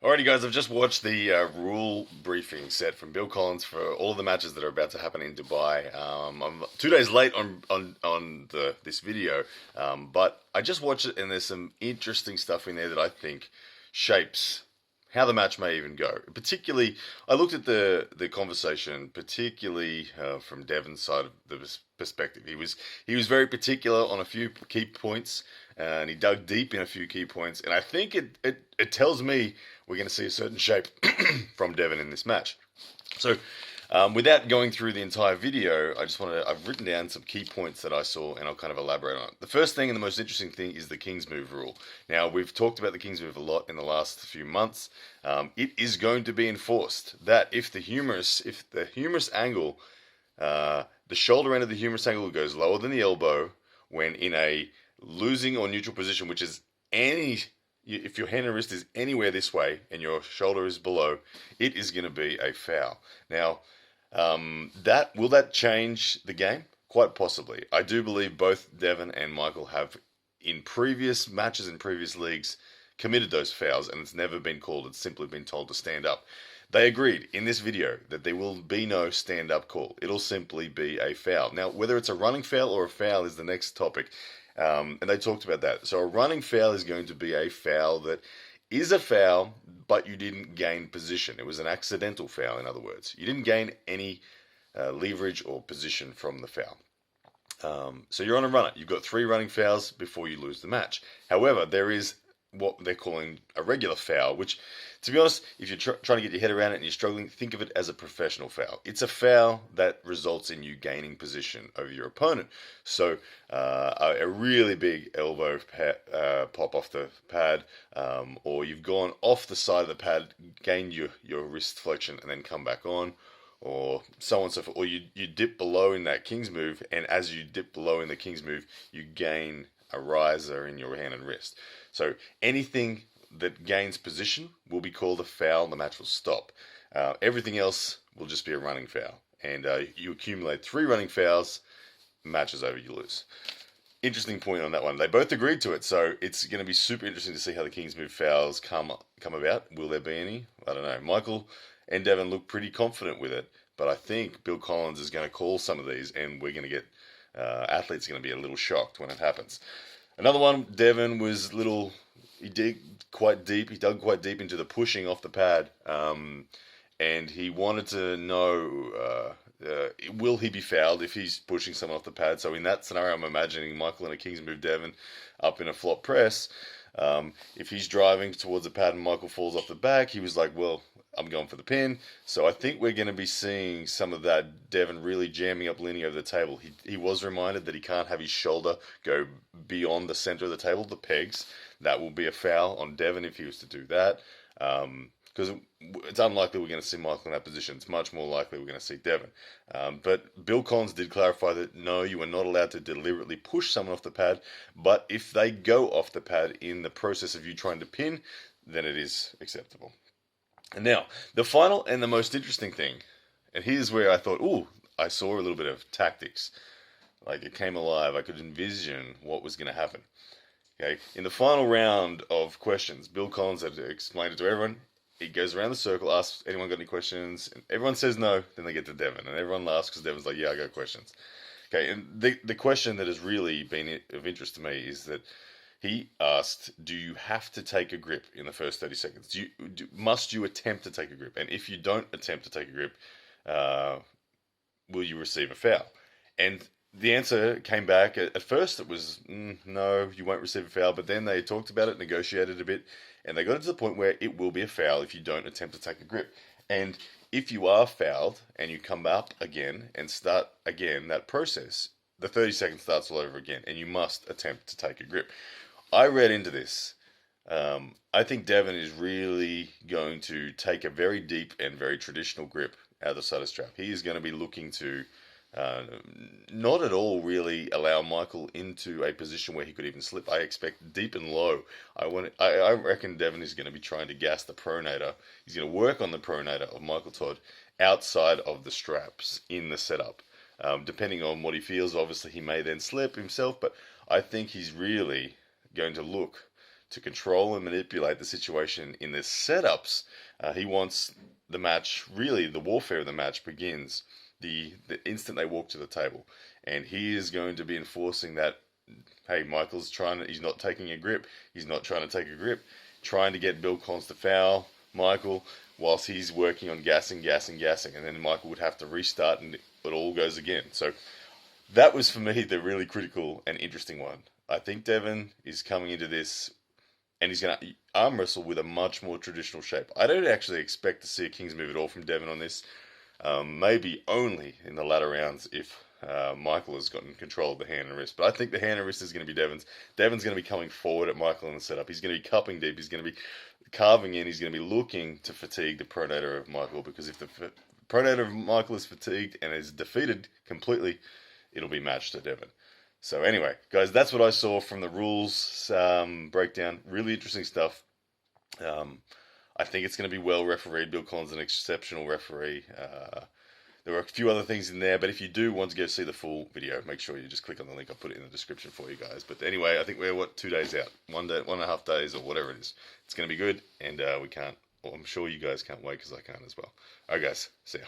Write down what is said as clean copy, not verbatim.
Alrighty, guys, I've just watched the rule briefing set from Bill Collins for all of the matches that are about to happen in Dubai. I'm 2 days late on this video, but I just watched it, and there's some interesting stuff in there that I think shapes how the match may even go. Particularly, I looked at the conversation, particularly from Devon's side of the perspective. He was very particular on a few key points, and he dug deep in a few key points, and I think it tells me we're going to see a certain shape from Devon in this match. So, without going through the entire video, I've written down some key points that I saw, and I'll kind of elaborate on it. The first thing and the most interesting thing is the King's Move rule. Now, we've talked about the King's Move a lot in the last few months. It is going to be enforced that if the humerus angle, the shoulder end of the humerus angle goes lower than the elbow when in a losing or neutral position, which is if your hand and wrist is anywhere this way and your shoulder is below, it is going to be a foul. Now, will that change the game? Quite possibly. I do believe both Devon and Michael have, in previous matches in previous leagues, committed those fouls, and it's never been called. It's simply been told to stand up. They agreed in this video that there will be no stand-up call. It'll simply be a foul. Now, whether it's a running foul or a foul is the next topic. And they talked about that. So a running foul is going to be a foul that is a foul, but you didn't gain position. It was an accidental foul, in other words. You didn't gain any leverage or position from the foul. So you're on a runner. You've got 3 running fouls before you lose the match. However, there is what they're calling a regular foul, which, to be honest, if you're trying to get your head around it and you're struggling, think of it as a professional foul. It's a foul that results in you gaining position over your opponent. So a really big elbow pop off the pad, or you've gone off the side of the pad, gained your wrist flexion, and then come back on, or so on and so forth. Or you dip below in that King's Move, and as you dip below in the King's Move, you gain a riser in your hand and wrist. So anything that gains position will be called a foul, and the match will stop. Everything else will just be a running foul. And you accumulate 3 running fouls, match is over, you lose. Interesting point on that one. They both agreed to it, so it's going to be super interesting to see how the King's Move fouls come about. Will there be any? I don't know. Michael and Devon look pretty confident with it, but I think Bill Collins is going to call some of these, and we're going to get athletes are going to be a little shocked when it happens. Another one, Devon was he dug quite deep into the pushing off the pad, and he wanted to know, will he be fouled if he's pushing someone off the pad? So in that scenario, I'm imagining Michael in a King's Move Devon up in a flop press. If he's driving towards the pad and Michael falls off the back, he was like, well, I'm going for the pin. So I think we're going to be seeing some of that Devon really jamming up Lenny over the table. He was reminded that he can't have his shoulder go beyond the center of the table, the pegs. That will be a foul on Devon if he was to do that. Because it's unlikely we're going to see Michael in that position. It's much more likely we're going to see Devon. But Bill Collins did clarify that no, you are not allowed to deliberately push someone off the pad. But if they go off the pad in the process of you trying to pin, then it is acceptable. And now, the final and the most interesting thing, and here's where I thought, I saw a little bit of tactics. Like, it came alive. I could envision what was going to happen. Okay, in the final round of questions, Bill Collins had explained it to everyone. He goes around the circle, asks anyone got any questions, and everyone says no, then they get to Devon, and everyone laughs because Devon's like, yeah, I got questions. Okay, and the question that has really been of interest to me is that he asked, do you have to take a grip in the first 30 seconds? Must you attempt to take a grip? And if you don't attempt to take a grip, will you receive a foul? And the answer came back. At first it was, no, you won't receive a foul. But then they talked about it, negotiated a bit, and they got it to the point where it will be a foul if you don't attempt to take a grip. And if you are fouled and you come up again and start again that process, the 30 seconds starts all over again, and you must attempt to take a grip. I read into this. I think Devon is really going to take a very deep and very traditional grip out of the side of strap. He is going to be looking to not at all really allow Michael into a position where he could even slip. I expect deep and low. I reckon Devon is going to be trying to gas the pronator. He's going to work on the pronator of Michael Todd outside of the straps in the setup. Depending on what he feels, obviously he may then slip himself, but I think he's really going to look to control and manipulate the situation in the setups. He wants the match, really, the warfare of the match begins the instant they walk to the table. And he is going to be enforcing that, hey, he's not taking a grip, he's not trying to take a grip, trying to get Bill Collins to foul Michael whilst he's working on gassing, and then Michael would have to restart and it all goes again. So that was for me the really critical and interesting one. I think Devon is coming into this and he's going to arm wrestle with a much more traditional shape. I don't actually expect to see a King's move at all from Devon on this. Maybe only in the latter rounds if Michael has gotten control of the hand and wrist. But I think the hand and wrist is going to be Devon's. Devon's going to be coming forward at Michael in the setup. He's going to be cupping deep. He's going to be carving in. He's going to be looking to fatigue the pronator of Michael, because if the pronator of Michael is fatigued and is defeated completely, it'll be matched to Devon. So anyway, guys, that's what I saw from the rules breakdown. Really interesting stuff. I think it's going to be well refereed. Bill Collins is an exceptional referee. There were a few other things in there, but if you do want to go see the full video, make sure you just click on the link. I'll put it in the description for you guys. But anyway, I think we're, 2 days out? 1.5 days or whatever it is. It's going to be good, and I'm sure you guys can't wait, because I can't as well. Alright guys, see ya.